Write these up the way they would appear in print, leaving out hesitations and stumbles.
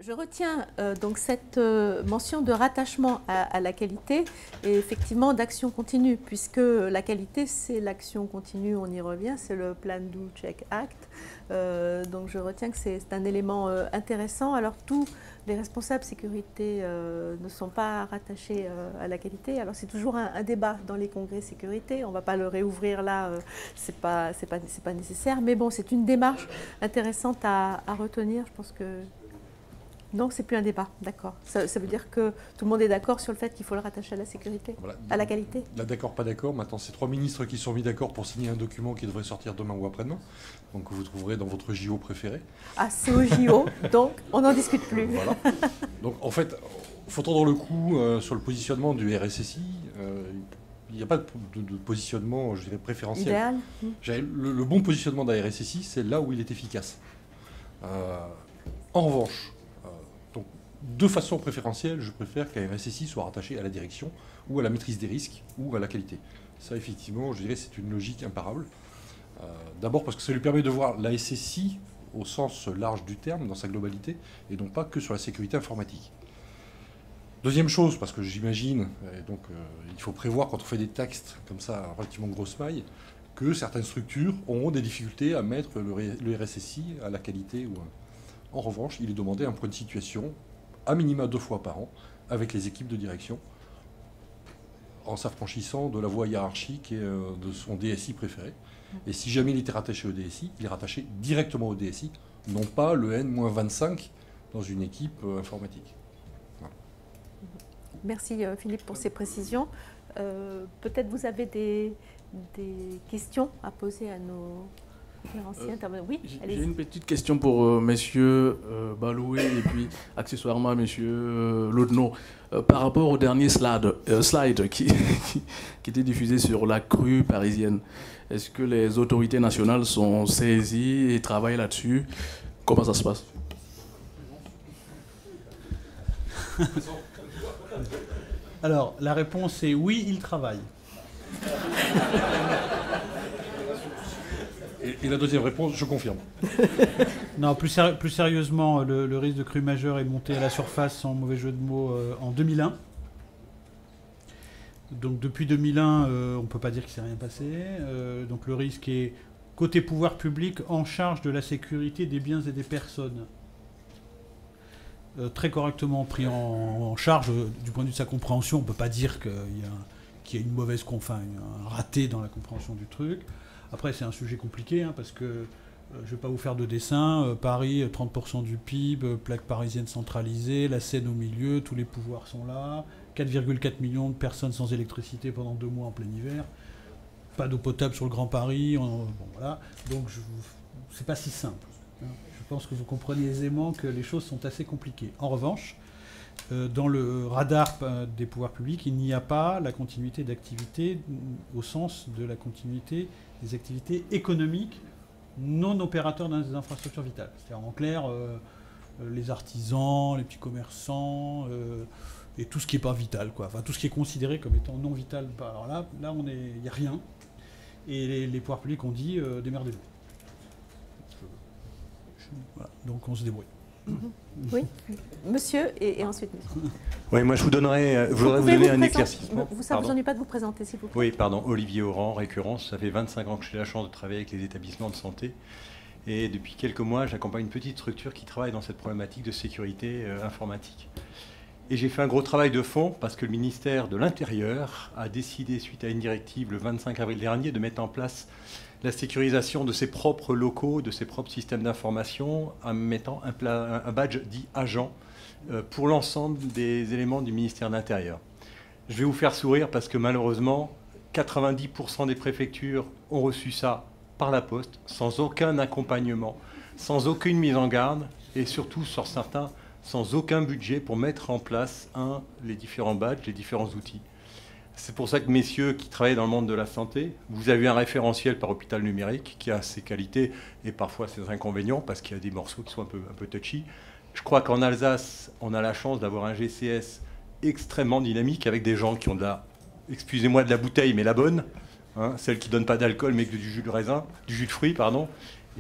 Je retiens donc cette mention de rattachement à la qualité et effectivement d'action continue, puisque la qualité, c'est l'action continue, on y revient, c'est le Plan, Do, Check, Act. Donc je retiens que c'est un élément intéressant. Alors tous les responsables sécurité ne sont pas rattachés à la qualité. Alors c'est toujours un débat dans les congrès sécurité, on ne va pas le réouvrir là, c'est pas nécessaire, mais bon, c'est une démarche intéressante à retenir, je pense que... Donc, c'est plus un débat, d'accord. Ça veut dire que tout le monde est d'accord sur le fait qu'il faut le rattacher à la sécurité, voilà, à la qualité. Là, d'accord, pas d'accord. Maintenant, c'est 3 ministres qui sont mis d'accord pour signer un document qui devrait sortir demain ou après-demain. Donc, vous trouverez dans votre JO préféré. Ah, c'est au JO, donc on n'en discute plus. Voilà. Donc, en fait, il faut tendre le coup sur le positionnement du RSSI. Il n'y a pas de positionnement, je dirais, préférentiel. Idéal. Le bon positionnement d'un RSSI, c'est là où il est efficace. En revanche, de façon préférentielle, je préfère qu'un RSSI soit rattaché à la direction ou à la maîtrise des risques ou à la qualité. Ça, effectivement, je dirais c'est une logique imparable. D'abord parce que ça lui permet de voir la SSI au sens large du terme, dans sa globalité, et non pas que sur la sécurité informatique. Deuxième chose, parce que j'imagine, donc il faut prévoir quand on fait des textes comme ça, relativement grosse maille, que certaines structures auront des difficultés à mettre le RSSI à la qualité. En revanche, il est demandé un point de situation à minima 2 fois par an, avec les équipes de direction, en s'affranchissant de la voie hiérarchique et de son DSI préféré. Et si jamais il était rattaché au DSI, il est rattaché directement au DSI, non pas le N-25 dans une équipe informatique. Voilà. Merci Philippe pour ces précisions. Peut-être vous avez des questions à poser à nos... Oui, j'ai une petite question pour messieurs Baloué et puis accessoirement messieurs Laudneau. Par rapport au dernier slide qui était diffusé sur la crue parisienne, est-ce que les autorités nationales sont saisies et travaillent là-dessus? Comment ça se passe? Alors, la réponse est oui, ils travaillent. Et la deuxième réponse, je confirme. Non, plus sérieusement, le risque de crue majeure est monté à la surface, sans mauvais jeu de mots, en 2001. Donc depuis 2001, on ne peut pas dire qu'il ne s'est rien passé. Donc le risque est côté pouvoir public en charge de la sécurité des biens et des personnes. Très correctement pris en charge du point de vue de sa compréhension. On ne peut pas dire qu'il y a une mauvaise, un raté dans la compréhension du truc. Après, c'est un sujet compliqué, hein, parce que je ne vais pas vous faire de dessin. Paris, 30% du PIB, plaque parisienne centralisée, la Seine au milieu, tous les pouvoirs sont là. 4,4 millions de personnes sans électricité pendant 2 mois en plein hiver. Pas d'eau potable sur le Grand Paris. Bon, voilà. Donc, c'est pas si simple. Hein. Je pense que vous comprenez aisément que les choses sont assez compliquées. En revanche, dans le radar des pouvoirs publics, il n'y a pas la continuité d'activité au sens de la continuité des activités économiques non opérateurs dans des infrastructures vitales. C'est-à-dire en clair, les artisans, les petits commerçants, et tout ce qui n'est pas vital, quoi. Enfin, tout ce qui est considéré comme étant non vital. Alors là il n'y a rien. Et les pouvoirs publics ont dit démerdez-vous. Voilà. Donc on se débrouille. Oui, monsieur, et ensuite monsieur. Oui, moi je voudrais vous donner un éclaircissement. Ça ne vous ennuie pas de vous présenter, s'il vous plaît. Oui, pardon, Olivier Oran, récurrence. Ça fait 25 ans que j'ai la chance de travailler avec les établissements de santé. Et depuis quelques mois, j'accompagne une petite structure qui travaille dans cette problématique de sécurité informatique. Et j'ai fait un gros travail de fond parce que le ministère de l'Intérieur a décidé, suite à une directive le 25 avril dernier, de mettre en place la sécurisation de ses propres locaux, de ses propres systèmes d'information, en mettant un badge dit agent pour l'ensemble des éléments du ministère de l'Intérieur. Je vais vous faire sourire parce que malheureusement, 90% des préfectures ont reçu ça par la poste, sans aucun accompagnement, sans aucune mise en garde et surtout, sur certains, sans aucun budget pour mettre en place les différents badges, les différents outils. C'est pour ça que, messieurs qui travaillent dans le monde de la santé, vous avez un référentiel par hôpital numérique qui a ses qualités et parfois ses inconvénients parce qu'il y a des morceaux qui sont un peu touchy. Je crois qu'en Alsace, on a la chance d'avoir un GCS extrêmement dynamique avec des gens qui ont excusez-moi, de la bouteille, mais la bonne, hein, celle qui ne donne pas d'alcool mais que du jus de raisin, du jus de fruits, pardon.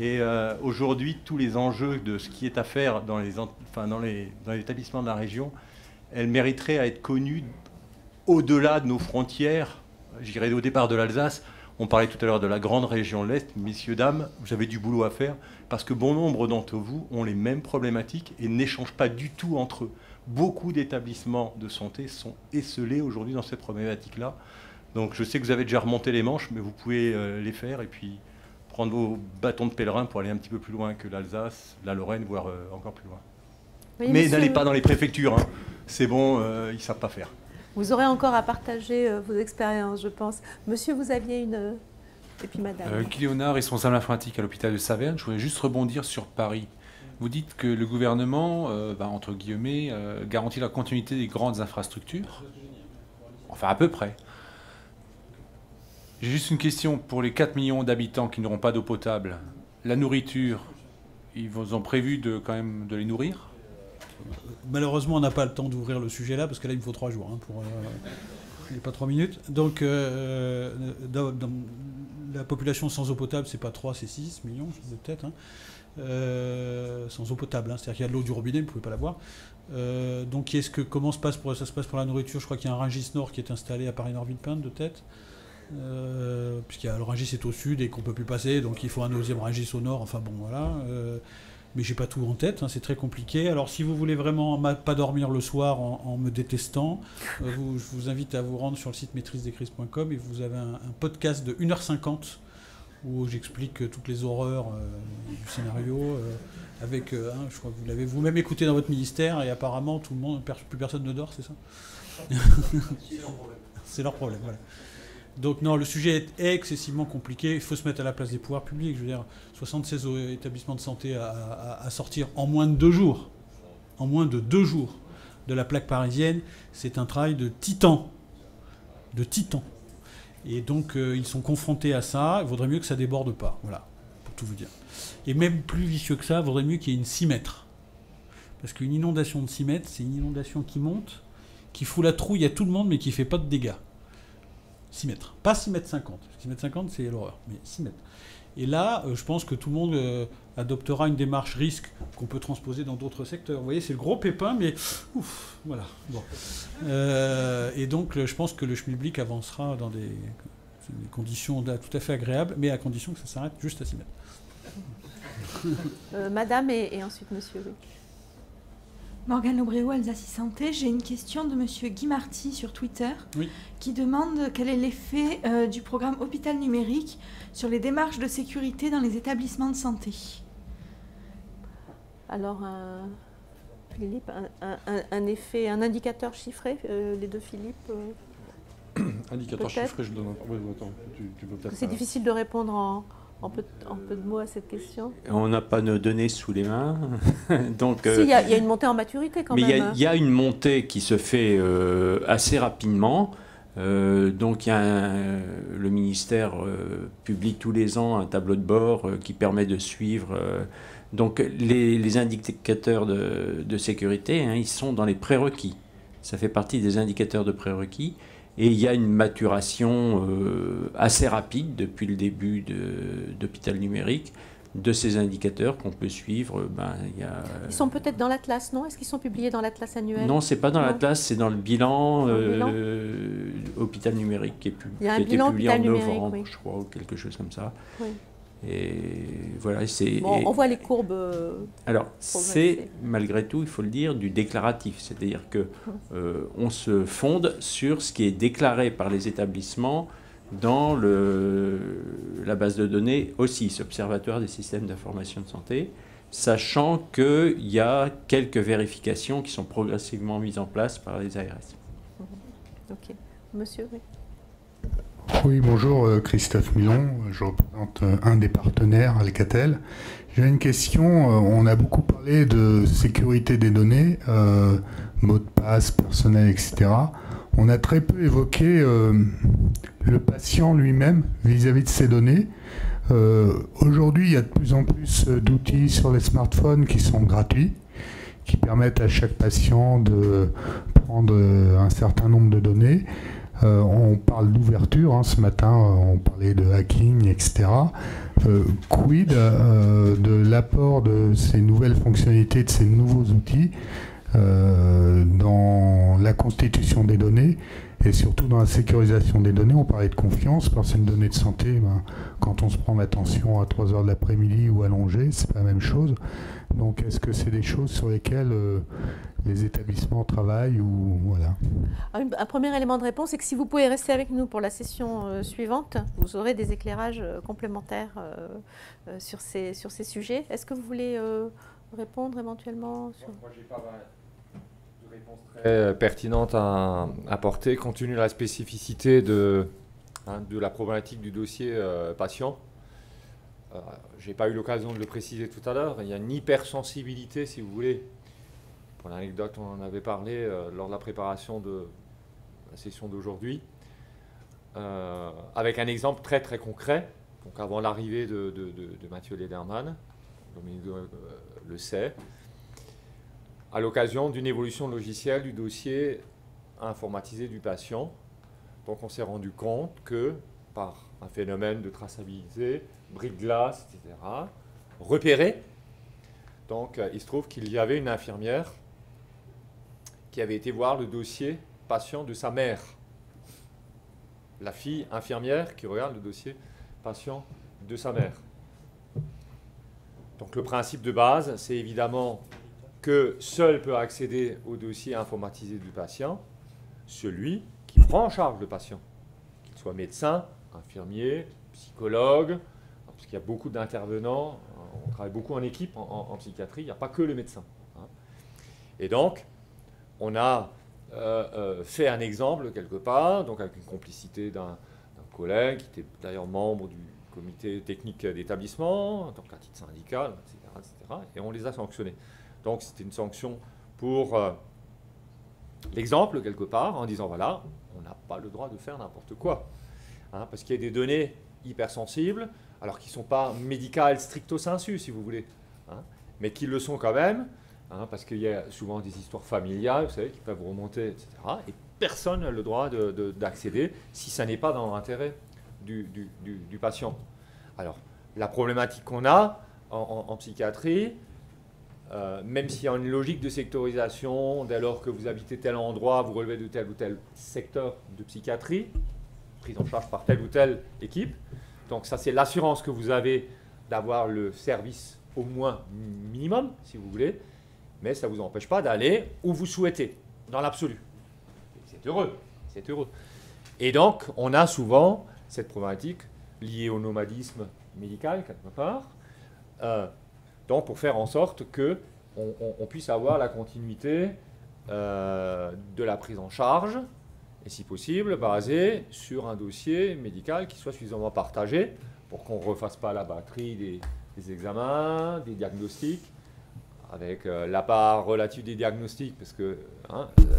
Et aujourd'hui, tous les enjeux de ce qui est à faire dans les établissements de la région, elles mériteraient à être connues au-delà de nos frontières. Je dirais au départ de l'Alsace. On parlait tout à l'heure de la grande région de l'Est. Messieurs, dames, vous avez du boulot à faire parce que bon nombre d'entre vous ont les mêmes problématiques et n'échangent pas du tout entre eux. Beaucoup d'établissements de santé sont esselés aujourd'hui dans cette problématique-là. Donc je sais que vous avez déjà remonté les manches, mais vous pouvez les faire et puis prendre vos bâtons de pèlerin pour aller un petit peu plus loin que l'Alsace, la Lorraine, voire encore plus loin. Oui, mais n'allez pas dans les préfectures, hein. C'est bon, ils ne savent pas faire. Vous aurez encore à partager vos expériences, je pense. Monsieur, vous aviez une... Et puis madame. Guy Léonard, responsable informatique à l'hôpital de Saverne. Je voudrais juste rebondir sur Paris. Vous dites que le gouvernement, entre guillemets, garantit la continuité des grandes infrastructures. Enfin, à peu près. J'ai juste une question pour les 4 millions d'habitants qui n'auront pas d'eau potable. La nourriture, ils vous ont prévu quand même de les nourrir ? Malheureusement, on n'a pas le temps d'ouvrir le sujet là, parce que là, il me faut 3 jours. Il n'y a pas 3 minutes. Donc, dans la population sans eau potable, c'est pas 3, c'est 6 millions, peut-être. Sans eau potable, c'est-à-dire qu'il y a de l'eau du robinet, vous ne pouvez pas la boire. Donc, comment ça se passe pour la nourriture ? Je crois qu'il y a un Rungis Nord qui est installé à Paris-Nord-Villepinte, de tête. Puisqu'il y a le Rungis est au sud et qu'on ne peut plus passer, donc il faut un deuxième Rungis au nord. Enfin bon, voilà. Mais j'ai pas tout en tête, c'est très compliqué. Alors si vous voulez vraiment pas dormir le soir en me détestant, je vous invite à vous rendre sur le site maîtrisedescrises.com et vous avez un podcast de 1h50 où j'explique toutes les horreurs du scénario. Avec, je crois que vous l'avez vous-même écouté dans votre ministère et apparemment tout le monde, plus personne ne dort, c'est ça ? C'est leur problème, voilà. Donc non, le sujet est excessivement compliqué. Il faut se mettre à la place des pouvoirs publics. Je veux dire, 76 établissements de santé à sortir en moins de 2 jours. En moins de 2 jours de la plaque parisienne, c'est un travail de titan. De titan. Et donc, ils sont confrontés à ça. Il vaudrait mieux que ça déborde pas. Voilà, pour tout vous dire. Et même plus vicieux que ça, il vaudrait mieux qu'il y ait une 6 mètres. Parce qu'une inondation de 6 mètres, c'est une inondation qui monte, qui fout la trouille à tout le monde, mais qui ne fait pas de dégâts. 6 mètres. Pas 6 mètres 50. 6 mètres 50, c'est l'horreur. Mais 6 mètres. Et là, je pense que tout le monde adoptera une démarche risque qu'on peut transposer dans d'autres secteurs. Vous voyez, c'est le gros pépin, mais ouf, voilà. Bon. Et donc, je pense que le schmilblick avancera dans des conditions tout à fait agréables, mais à condition que ça s'arrête juste à 6 mètres. Madame et ensuite monsieur. Oui. Morgane Lobréau, Alsace Santé. J'ai une question de monsieur Guy Marty sur Twitter, oui, qui demande quel est l'effet du programme Hôpital numérique sur les démarches de sécurité dans les établissements de santé. Alors, Philippe, un effet, un indicateur chiffré, les deux Philippe indicateur chiffré, je donne un... Oui, attends, tu peux peut-être... C'est difficile de répondre en peu de mots à cette question. On n'a pas nos données sous les mains. Donc, si, il y a une montée en maturité quand même. Mais il y a une montée qui se fait assez rapidement. Donc le ministère publie tous les ans un tableau de bord qui permet de suivre. Donc les indicateurs de sécurité, ils sont dans les prérequis. Ça fait partie des indicateurs de prérequis. Et il y a une maturation assez rapide depuis le début d'Hôpital numérique de ces indicateurs qu'on peut suivre. Ils sont peut-être dans l'Atlas, non ? Est-ce qu'ils sont publiés dans l'Atlas annuel ? Non, c'est pas dans l'Atlas, c'est dans le bilan Hôpital numérique qui a été publié en novembre, oui, je crois, ou quelque chose comme ça. Oui. Et voilà, on voit les courbes. Alors, c'est malgré tout, il faut le dire, du déclaratif, c'est-à-dire que on se fonde sur ce qui est déclaré par les établissements dans la base de données OSIS, Observatoire des systèmes d'information de santé, sachant qu'il y a quelques vérifications qui sont progressivement mises en place par les ARS. Ok. Monsieur, oui. Oui, bonjour, Christophe Milon, je représente un des partenaires, Alcatel. J'ai une question, on a beaucoup parlé de sécurité des données, mots de passe, personnel, etc. On a très peu évoqué le patient lui-même vis-à-vis de ces données. Aujourd'hui, il y a de plus en plus d'outils sur les smartphones qui sont gratuits, qui permettent à chaque patient de prendre un certain nombre de données. On parle d'ouverture, hein, ce matin on parlait de hacking, etc. Quid de l'apport de ces nouvelles fonctionnalités, de ces nouveaux outils dans la constitution des données et surtout dans la sécurisation des données? On parlait de confiance. Quand c'est une donnée de santé, quand on se prend l'attention à 3 heures de l'après-midi ou allongé, c'est pas la même chose. Donc est-ce que c'est des choses sur lesquelles les établissements travaillent ou voilà? Un premier élément de réponse est que si vous pouvez rester avec nous pour la session suivante, vous aurez des éclairages complémentaires sur ces sujets. Est-ce que vous voulez répondre éventuellement sur... Moi, j'ai pas de réponse très pertinente à apporter compte tenu de la spécificité de la problématique du dossier patient. Je n'ai pas eu l'occasion de le préciser tout à l'heure. Il y a une hypersensibilité, si vous voulez. Pour l'anecdote, on en avait parlé lors de la préparation de la session d'aujourd'hui, avec un exemple très très concret. Donc avant l'arrivée de Mathieu Lederman, Dominique le sait, à l'occasion d'une évolution logicielle du dossier informatisé du patient. Donc on s'est rendu compte que par un phénomène de traçabilité, bris de glace, etc., repéré, donc il se trouve qu'il y avait une infirmière qui avait été voir le dossier patient de sa mère. La fille infirmière qui regarde le dossier patient de sa mère. Donc le principe de base, c'est évidemment que seul peut accéder au dossier informatisé du patient celui qui prend en charge le patient, qu'il soit médecin, infirmier, psychologue, parce qu'il y a beaucoup d'intervenants, on travaille beaucoup en équipe en psychiatrie, il n'y a pas que le médecin. Et donc, on a fait un exemple quelque part, donc avec une complicité d'un collègue qui était d'ailleurs membre du comité technique d'établissement, donc à titre syndical, etc., et on les a sanctionnés. Donc c'était une sanction pour l'exemple quelque part, en disant voilà, on n'a pas le droit de faire n'importe quoi. Parce qu'il y a des données hypersensibles, alors qui ne sont pas médicales stricto sensu, si vous voulez, mais qui le sont quand même, parce qu'il y a souvent des histoires familiales, vous savez, qui peuvent remonter, etc. Et personne n'a le droit d'accéder si ça n'est pas dans l'intérêt du patient. Alors, la problématique qu'on a en psychiatrie, même s'il y a une logique de sectorisation, dès lors que vous habitez tel endroit, vous relevez de tel ou tel secteur de psychiatrie, prise en charge par telle ou telle équipe. Donc ça, c'est l'assurance que vous avez d'avoir le service au moins minimum, si vous voulez, mais ça ne vous empêche pas d'aller où vous souhaitez, dans l'absolu. C'est heureux, c'est heureux. Et donc, on a souvent cette problématique liée au nomadisme médical, quelque part, donc pour faire en sorte qu'on puisse avoir la continuité de la prise en charge, et si possible, basée sur un dossier médical qui soit suffisamment partagé pour qu'on ne refasse pas la batterie des examens, des diagnostics, avec la part relative des diagnostics, parce que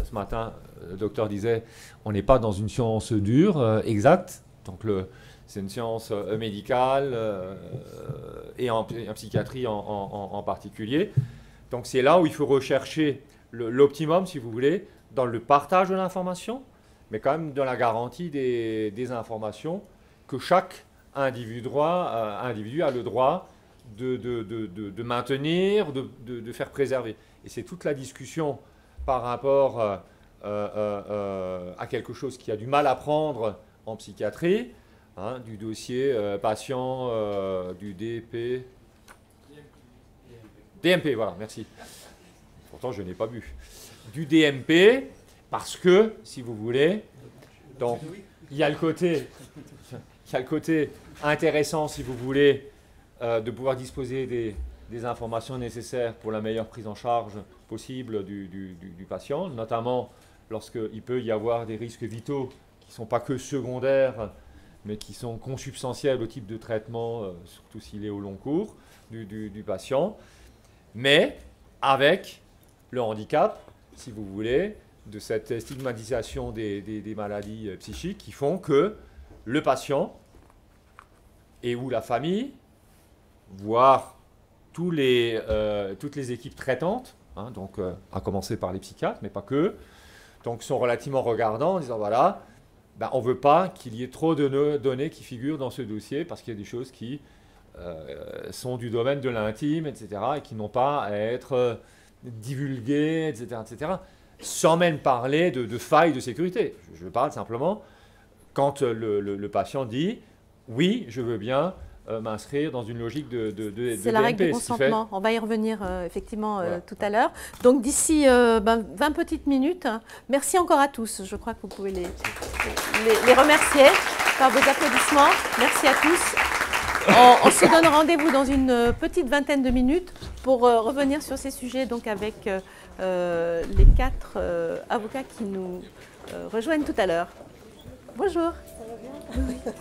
ce matin, le docteur disait on n'est pas dans une science dure, exacte, donc c'est une science médicale et en psychiatrie en particulier. Donc c'est là où il faut rechercher l'optimum, si vous voulez, dans le partage de l'information, mais quand même dans la garantie des informations que chaque individu a le droit de maintenir, de faire préserver. Et c'est toute la discussion par rapport à quelque chose qui a du mal à prendre en psychiatrie, du dossier patient du DMP, voilà, merci. Pourtant, je n'ai pas bu. Du DMP, parce que, si vous voulez, donc, il y a le côté intéressant, si vous voulez, de pouvoir disposer des informations nécessaires pour la meilleure prise en charge possible du patient, notamment lorsqu'il peut y avoir des risques vitaux qui ne sont pas que secondaires, mais qui sont consubstantiels au type de traitement, surtout s'il est au long cours, du patient, mais avec le handicap, si vous voulez, de cette stigmatisation des maladies psychiques qui font que le patient et ou la famille, voire toutes les équipes traitantes, donc à commencer par les psychiatres, mais pas que, donc sont relativement regardants en disant voilà, on ne veut pas qu'il y ait trop de données qui figurent dans ce dossier parce qu'il y a des choses qui sont du domaine de l'intime, etc., et qui n'ont pas à être divulguées, etc., etc., sans même parler de failles de sécurité. Je parle simplement quand le patient dit « oui, je veux bien m'inscrire dans une logique de C'est la règle du consentement. On va y revenir effectivement voilà. Tout à l'heure. Donc d'ici 20 petites minutes, merci encore à tous. Je crois que vous pouvez les remercier par vos applaudissements. Merci à tous. On se donne rendez-vous dans une petite vingtaine de minutes pour revenir sur ces sujets donc avec les 4 avocats qui nous rejoignent tout à l'heure. Bonjour. Ça va bien ? Oui.